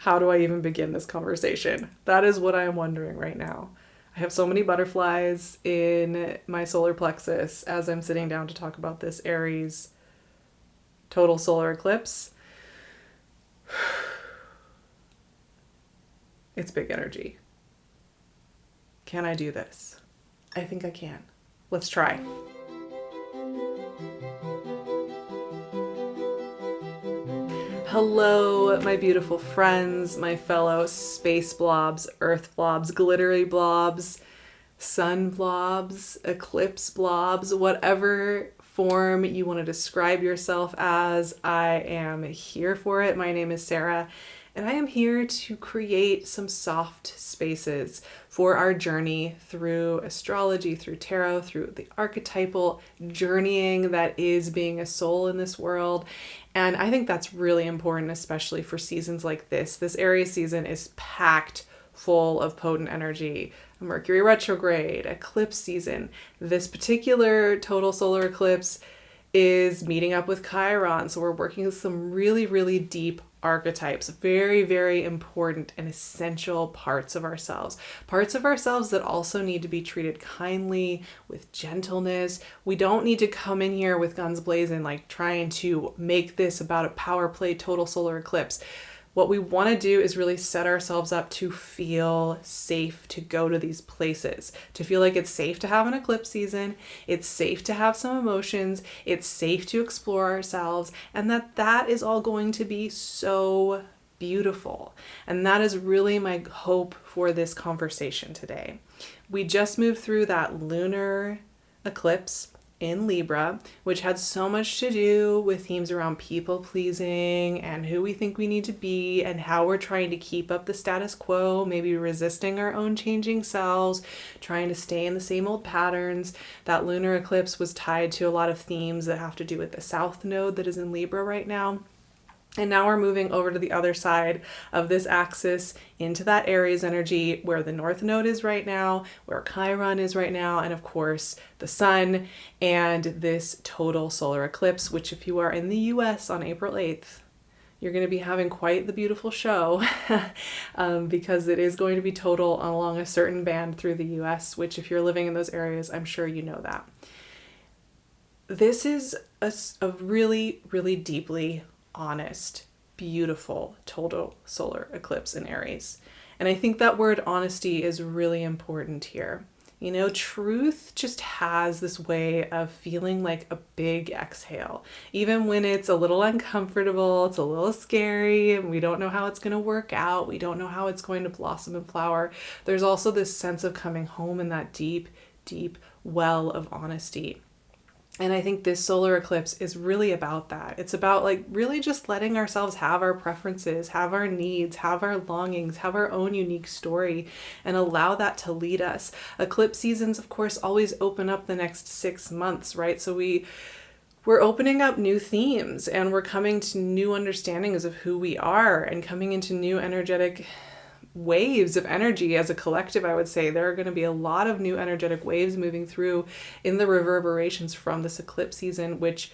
how do I even begin this conversation? That is what I am wondering right now. I have so many butterflies in my solar plexus as I'm sitting down to talk about this Aries total solar eclipse. It's big energy. Can I do this? I think I can. Let's try. Hello, my beautiful friends, my fellow space blobs, earth blobs, glittery blobs, sun blobs, eclipse blobs, whatever form you want to describe yourself as, I am here for it. My name is Sarah, and I am here to create some soft spaces for our journey through astrology, through tarot, through the archetypal journeying that is being a soul in this world. And I think that's really important, especially for seasons like this. This Aries season is packed full of potent energy. A Mercury retrograde, eclipse season. This particular total solar eclipse is meeting up with Chiron. So we're working with some really, really deep archetypes, very, very important and essential parts of ourselves that also need to be treated kindly, with gentleness. We don't need to come in here with guns blazing, like trying to make this about a power play total solar eclipse. What we want to do is really set ourselves up to feel safe to go to these places, to feel like it's safe to have an eclipse season, it's safe to have some emotions, it's safe to explore ourselves, and that is all going to be so beautiful. And that is really my hope for this conversation today. We just moved through that lunar eclipse in Libra, which had so much to do with themes around people pleasing and who we think we need to be and how we're trying to keep up the status quo, maybe resisting our own changing selves, trying to stay in the same old patterns. That lunar eclipse was tied to a lot of themes that have to do with the South Node that is in Libra right now. And now we're moving over to the other side of this axis into that Aries energy where the North Node is right now, where Chiron is right now, and of course the sun and this total solar eclipse, which if you are in the US on April 8th, you're going to be having quite the beautiful show because it is going to be total along a certain band through the US, which if you're living in those areas, I'm sure you know that. This is a really, really deeply honest, beautiful total solar eclipse in Aries. And I think that word honesty is really important here. You know, truth just has this way of feeling like a big exhale. Even when it's a little uncomfortable, it's a little scary, and we don't know how it's going to work out. We don't know how it's going to blossom and flower. There's also this sense of coming home in that deep, deep well of honesty. And I think this solar eclipse is really about that. It's about like really just letting ourselves have our preferences, have our needs, have our longings, have our own unique story, and allow that to lead us. Eclipse seasons, of course, always open up the next 6 months, right? So we're opening up new themes and we're coming to new understandings of who we are and coming into new energetic waves of energy as a collective. I would say there are going to be a lot of new energetic waves moving through in the reverberations from this eclipse season, which,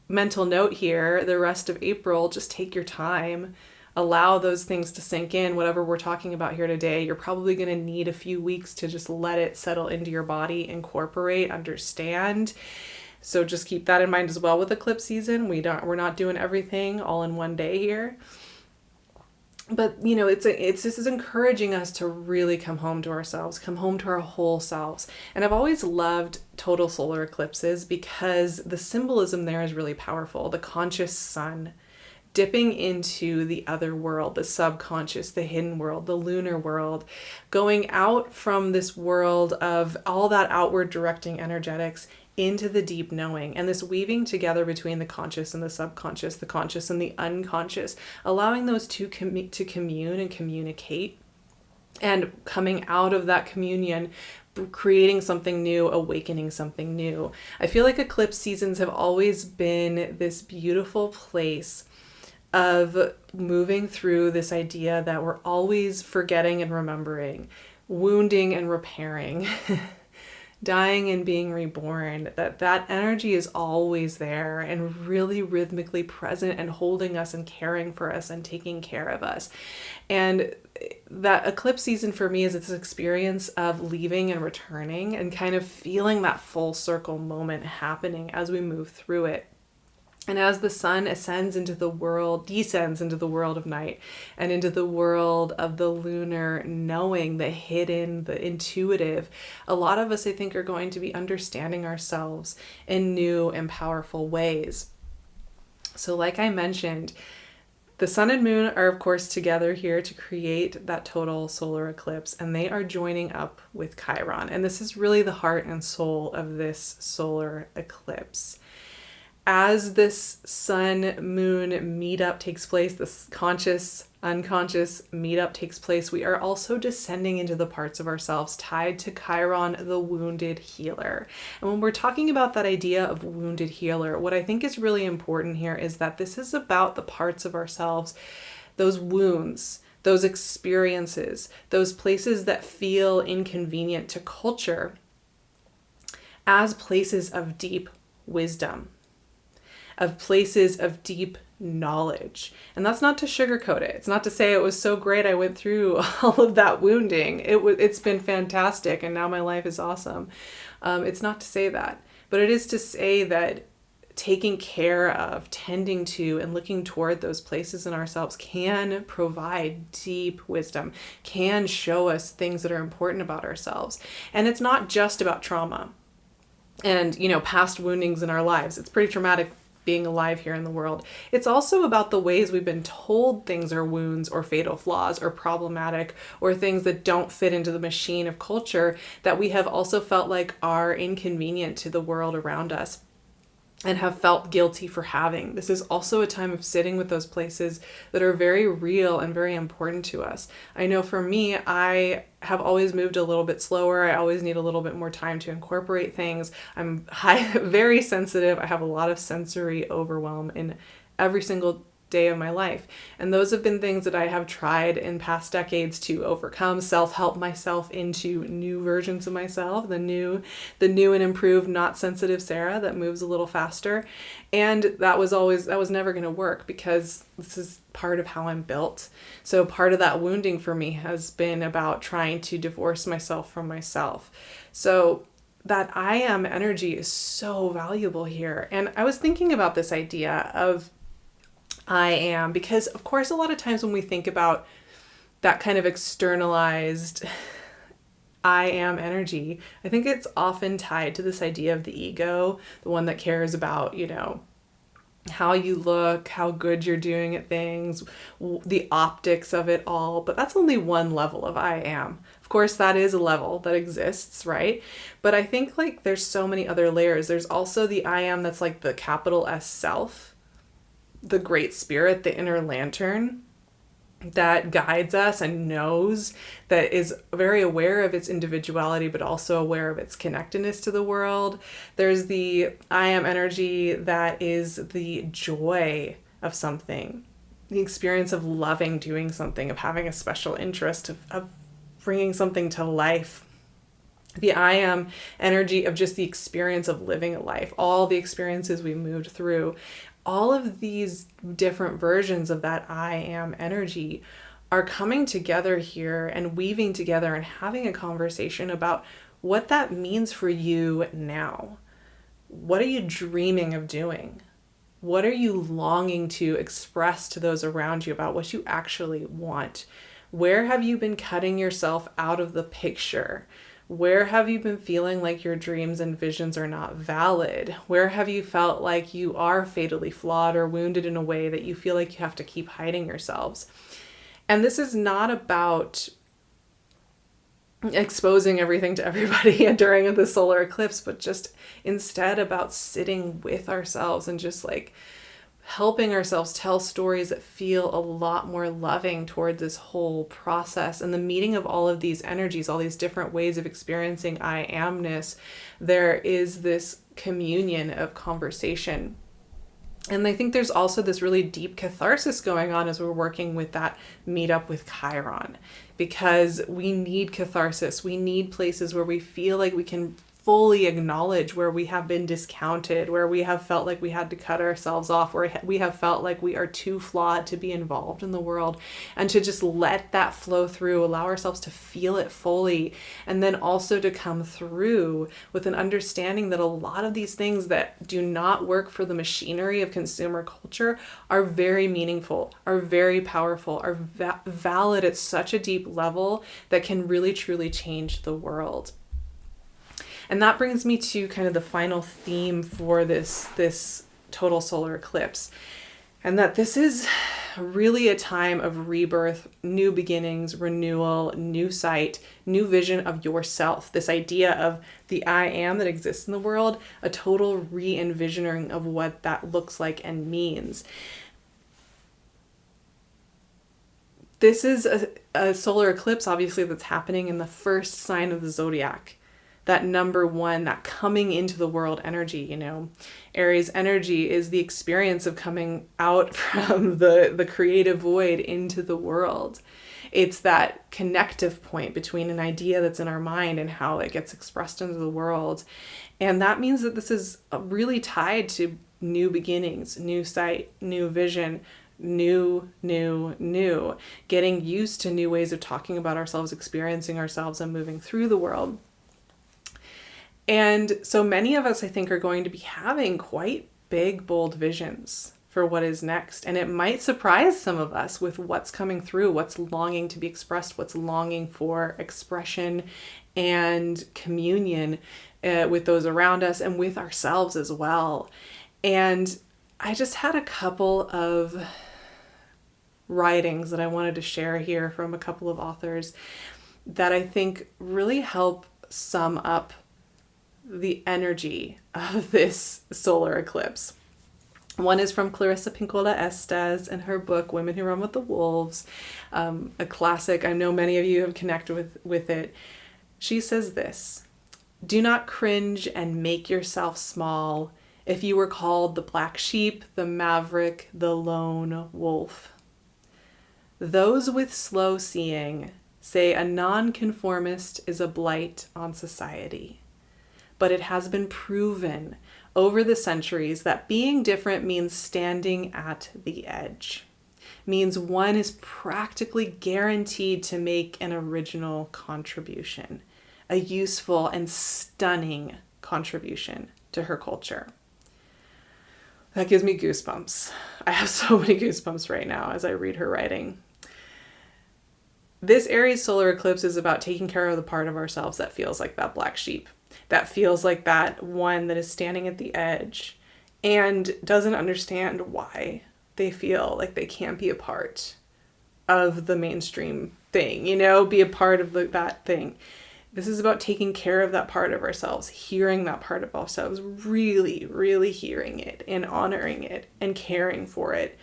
mental note here, the rest of April, just take your time, allow those things to sink in. Whatever we're talking about here today, you're probably going to need a few weeks to just let it settle into your body, incorporate, understand. So just keep that in mind as well with eclipse season. We're not doing everything all in one day here. But, you know, this is encouraging us to really come home to ourselves, come home to our whole selves. And I've always loved total solar eclipses because the symbolism there is really powerful. The conscious sun dipping into the other world, the subconscious, the hidden world, the lunar world, going out from this world of all that outward directing energetics into the deep knowing, and this weaving together between the conscious and the subconscious, the conscious and the unconscious, allowing those two to commune and communicate, and coming out of that communion, creating something new, awakening something new. I feel like eclipse seasons have always been this beautiful place of moving through this idea that we're always forgetting and remembering, wounding and repairing. dying and being reborn, that energy is always there and really rhythmically present and holding us and caring for us and taking care of us. And that eclipse season for me is this experience of leaving and returning and kind of feeling that full circle moment happening as we move through it. And as the sun descends into the world of night and into the world of the lunar knowing, the hidden, the intuitive, a lot of us, I think, are going to be understanding ourselves in new and powerful ways. So like I mentioned, the sun and moon are, of course, together here to create that total solar eclipse, and they are joining up with Chiron. And this is really the heart and soul of this solar eclipse. As this sun-moon meetup takes place, this conscious, unconscious meetup takes place, we are also descending into the parts of ourselves tied to Chiron, the wounded healer. And when we're talking about that idea of wounded healer, what I think is really important here is that this is about the parts of ourselves, those wounds, those experiences, those places that feel inconvenient to culture, as places of deep wisdom, of places of deep knowledge. And that's not to sugarcoat it. It's not to say it was so great I went through all of that wounding. It's been fantastic and now my life is awesome. It's not to say that, but it is to say that taking care of, tending to, and looking toward those places in ourselves can provide deep wisdom, can show us things that are important about ourselves. And it's not just about trauma and, past woundings in our lives. It's pretty traumatic being alive here in the world. It's also about the ways we've been told things are wounds or fatal flaws or problematic or things that don't fit into the machine of culture that we have also felt like are inconvenient to the world around us and have felt guilty for having. This is also a time of sitting with those places that are very real and very important to us. I know for me, I have always moved a little bit slower. I always need a little bit more time to incorporate things. I'm very sensitive. I have a lot of sensory overwhelm in every single day of my life. And those have been things that I have tried in past decades to overcome, self-help myself into new versions of myself, the new and improved, not sensitive Sarah that moves a little faster. And that was never going to work because this is part of how I'm built. So part of that wounding for me has been about trying to divorce myself from myself. So that I am energy is so valuable here. And I was thinking about this idea of I am, because of course, a lot of times when we think about that kind of externalized I am energy, I think it's often tied to this idea of the ego, the one that cares about, how you look, how good you're doing at things, the optics of it all. But that's only one level of I am. Of course, that is a level that exists, right? But I think like there's so many other layers. There's also the I am that's like the capital S self, the great spirit, the inner lantern that guides us and knows, that is very aware of its individuality, but also aware of its connectedness to the world. There's the I am energy that is the joy of something, the experience of loving doing something, of having a special interest, of bringing something to life. The I am energy of just the experience of living a life, all the experiences we moved through. All of these different versions of that I am energy are coming together here and weaving together and having a conversation about what that means for you now. What are you dreaming of doing? What are you longing to express to those around you about what you actually want? Where have you been cutting yourself out of the picture? Where have you been feeling like your dreams and visions are not valid? Where have you felt like you are fatally flawed or wounded in a way that you feel like you have to keep hiding yourselves? And this is not about exposing everything to everybody during the solar eclipse, but just instead about sitting with ourselves and just like helping ourselves tell stories that feel a lot more loving toward this whole process. And the meeting of all of these energies, all these different ways of experiencing I amness, there is this communion of conversation. And I think there's also this really deep catharsis going on as we're working with that meetup with Chiron, because we need catharsis. We need places where we feel like we can fully acknowledge where we have been discounted, where we have felt like we had to cut ourselves off, where we have felt like we are too flawed to be involved in the world, and to just let that flow through, allow ourselves to feel it fully, and then also to come through with an understanding that a lot of these things that do not work for the machinery of consumer culture are very meaningful, are very powerful, are valid at such a deep level that can really truly change the world. And that brings me to kind of the final theme for this total solar eclipse, and that this is really a time of rebirth, new beginnings, renewal, new sight, new vision of yourself. This idea of the I am that exists in the world, a total re-envisioning of what that looks like and means. This is a solar eclipse, obviously, that's happening in the first sign of the zodiac. That number one, that coming into the world energy, you know. Aries energy is the experience of coming out from the creative void into the world. It's that connective point between an idea that's in our mind and how it gets expressed into the world. And that means that this is really tied to new beginnings, new sight, new vision, new, getting used to new ways of talking about ourselves, experiencing ourselves, and moving through the world. And so many of us, I think, are going to be having quite big, bold visions for what is next. And it might surprise some of us with what's coming through, what's longing to be expressed, what's longing for expression and communion with those around us and with ourselves as well. And I just had a couple of writings that I wanted to share here from a couple of authors that I think really help sum up the energy of this solar eclipse. One is from Clarissa Pinkola Estes and her book, Women Who Run with the Wolves, a classic. I know many of you have connected with it. She says this: "Do not cringe and make yourself small if you were called the black sheep, the maverick, the lone wolf. Those with slow seeing say a nonconformist is a blight on society. But it has been proven over the centuries that being different means standing at the edge, means one is practically guaranteed to make an original contribution, a useful and stunning contribution to her culture." That gives me goosebumps. I have so many goosebumps right now as I read her writing. This Aries solar eclipse is about taking care of the part of ourselves that feels like that black sheep, that feels like that one that is standing at the edge and doesn't understand why they feel like they can't be a part of the mainstream thing, you know, be a part of that thing. This is about taking care of that part of ourselves, hearing that part of ourselves, really, really hearing it and honoring it and caring for it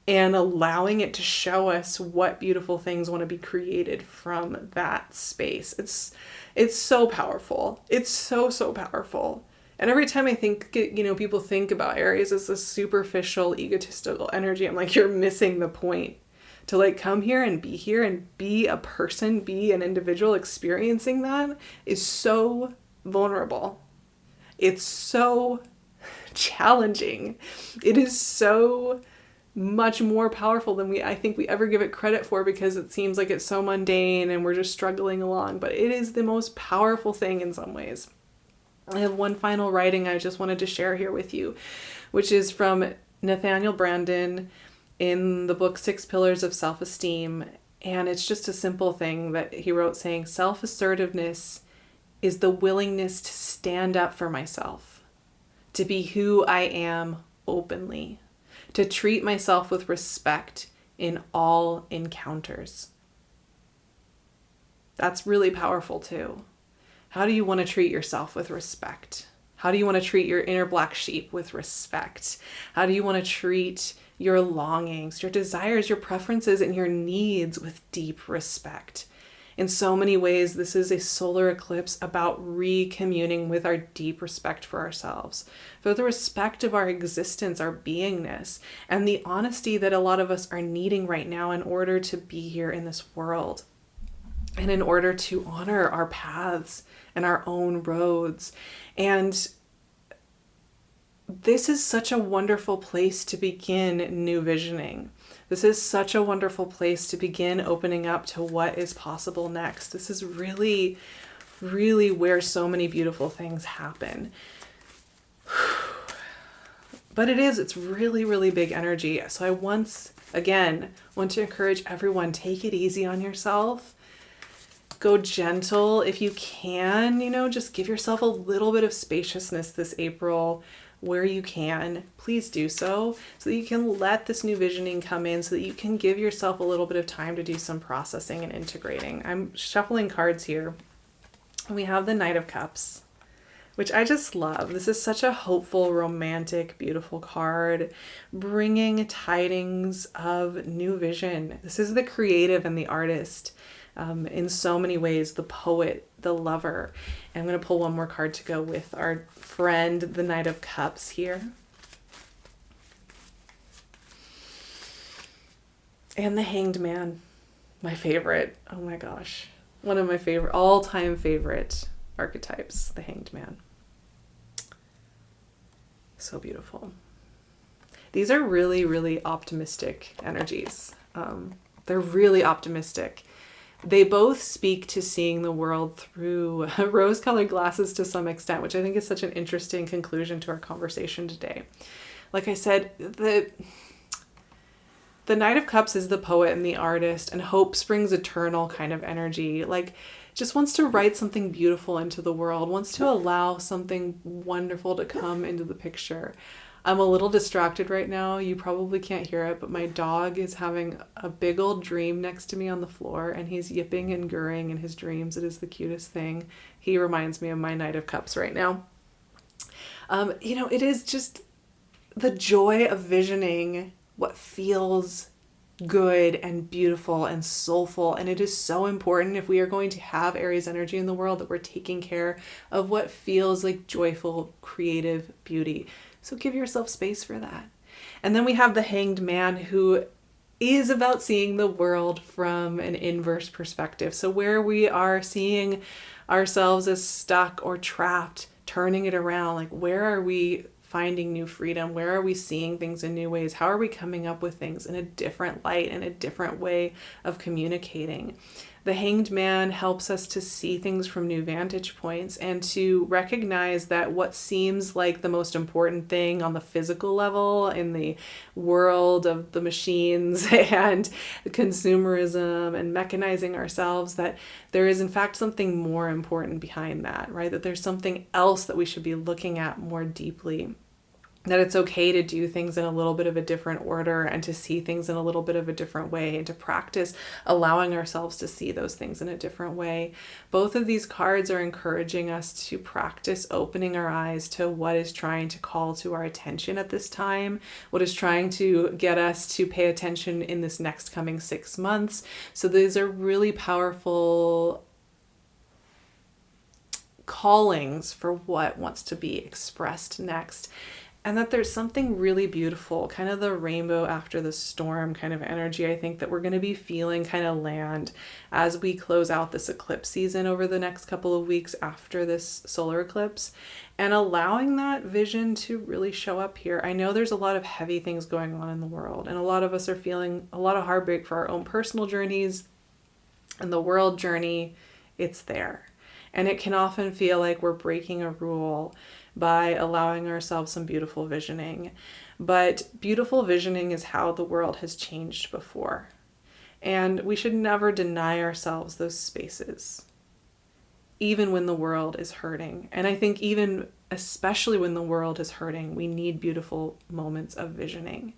and allowing it to show us what beautiful things want to be created from that space. It's so powerful. It's so powerful. And every time I think, you know, people think about Aries as this superficial, egotistical energy, I'm like, you're missing the point. To like come here and be a person, be an individual experiencing that is so vulnerable. It's so challenging. It is so much more powerful than I think we ever give it credit for, because it seems like it's so mundane and we're just struggling along, but it is the most powerful thing in some ways. I have one final writing I just wanted to share here with you, which is from Nathaniel Branden in the book 6 Pillars of Self-Esteem. And it's just a simple thing that he wrote saying, self-assertiveness is the willingness to stand up for myself, to be who I am openly, to treat myself with respect in all encounters. That's really powerful too. How do you want to treat yourself with respect? How do you want to treat your inner black sheep with respect? How do you want to treat your longings, your desires, your preferences, and your needs with deep respect? In so many ways, this is a solar eclipse about recommuning with our deep respect for ourselves, for the respect of our existence, our beingness, and the honesty that a lot of us are needing right now in order to be here in this world. and in order to honor our paths and our own roads. And this is such a wonderful place to begin new visioning. This is such a wonderful place to begin opening up to what is possible next. This is really, really where so many beautiful things happen. But it's really, really big energy. So I once again want to encourage everyone, take it easy on yourself. Go gentle if you can, just give yourself a little bit of spaciousness this April where you can. Please do so that you can let this new visioning come in, so that you can give yourself a little bit of time to do some processing and integrating. I'm shuffling cards here. We have the Knight of Cups, which I just love. This is such a hopeful, romantic, beautiful card, bringing tidings of new vision. This is the creative and the artist. In so many ways, the poet, the lover. And I'm going to pull one more card to go with our friend, the Knight of Cups here. And the Hanged Man, my favorite. Oh my gosh. One of my favorite, all-time favorite archetypes, the Hanged Man. So beautiful. These are really, really optimistic energies. They're really optimistic. They both speak to seeing the world through rose-colored glasses to some extent, which I think is such an interesting conclusion to our conversation today. Like I said, the Knight of Cups is the poet and the artist, and hope springs eternal kind of energy. Like, just wants to write something beautiful into the world, wants to allow something wonderful to come into the picture. I'm a little distracted right now. You probably can't hear it, but my dog is having a big old dream next to me on the floor, and he's yipping and gurring in his dreams. It is the cutest thing. He reminds me of my Knight of Cups right now. It is just the joy of visioning what feels good and beautiful and soulful. And it is so important, if we are going to have Aries energy in the world, that we're taking care of what feels like joyful, creative beauty. So give yourself space for that. And then we have the Hanged Man, who is about seeing the world from an inverse perspective. So where we are seeing ourselves as stuck or trapped, turning it around, like, where are we finding new freedom? Where are we seeing things in new ways? How are we coming up with things in a different light and a different way of communicating? The Hanged Man helps us to see things from new vantage points and to recognize that what seems like the most important thing on the physical level in the world of the machines and consumerism and mechanizing ourselves, that there is in fact something more important behind that, right? That there's something else that we should be looking at more deeply. That it's okay to do things in a little bit of a different order and to see things in a little bit of a different way, and to practice allowing ourselves to see those things in a different way. Both of these cards are encouraging us to practice opening our eyes to what is trying to call to our attention at this time, what is trying to get us to pay attention in this next coming 6 months. So these are really powerful callings for what wants to be expressed next. And that there's something really beautiful, kind of the rainbow after the storm kind of energy, I think, that we're going to be feeling kind of land as we close out this eclipse season over the next couple of weeks after this solar eclipse, and allowing that vision to really show up here. I know there's a lot of heavy things going on in the world, and a lot of us are feeling a lot of heartbreak for our own personal journeys, and the world journey, it's there. And it can often feel like we're breaking a rule by allowing ourselves some beautiful visioning. But beautiful visioning is how the world has changed before. And we should never deny ourselves those spaces, even when the world is hurting. And I think even especially when the world is hurting, we need beautiful moments of visioning.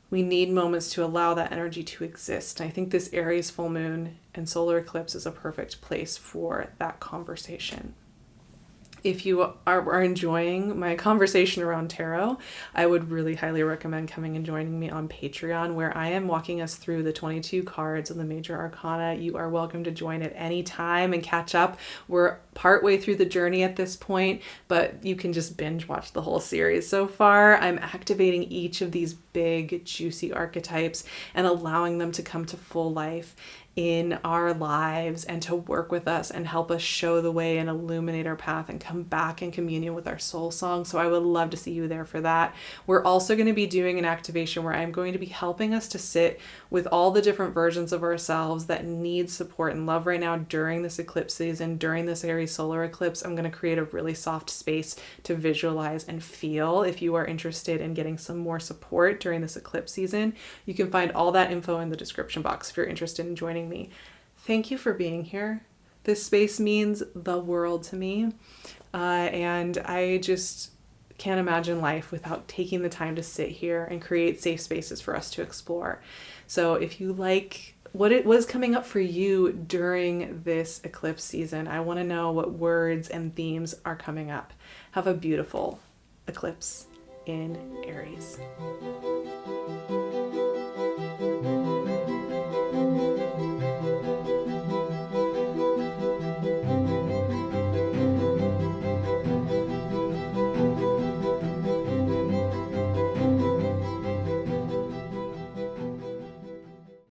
We need moments to allow that energy to exist. And I think this Aries full moon and solar eclipse is a perfect place for that conversation. If you are enjoying my conversation around tarot, I would really highly recommend coming and joining me on Patreon, where I am walking us through the 22 cards of the major arcana. You are welcome to join at any time and catch up. We're partway through the journey at this point, but you can just binge watch the whole series so far. I'm activating each of these big, juicy archetypes and allowing them to come to full life in our lives and to work with us and help us show the way and illuminate our path and come back in communion with our soul song. So I would love to see you there for that. We're also going to be doing an activation where I'm going to be helping us to sit with all the different versions of ourselves that need support and love right now during this eclipse season, during this Aries solar eclipse. I'm going to create a really soft space to visualize and feel. If you are interested in getting some more support during this eclipse season, you can find all that info in the description box if you're interested in joining me. Thank you for being here. This space means the world to me. And I just can't imagine life without taking the time to sit here and create safe spaces for us to explore. So if you like what it was coming up for you during this eclipse season, I want to know what words and themes are coming up. Have a beautiful eclipse in Aries.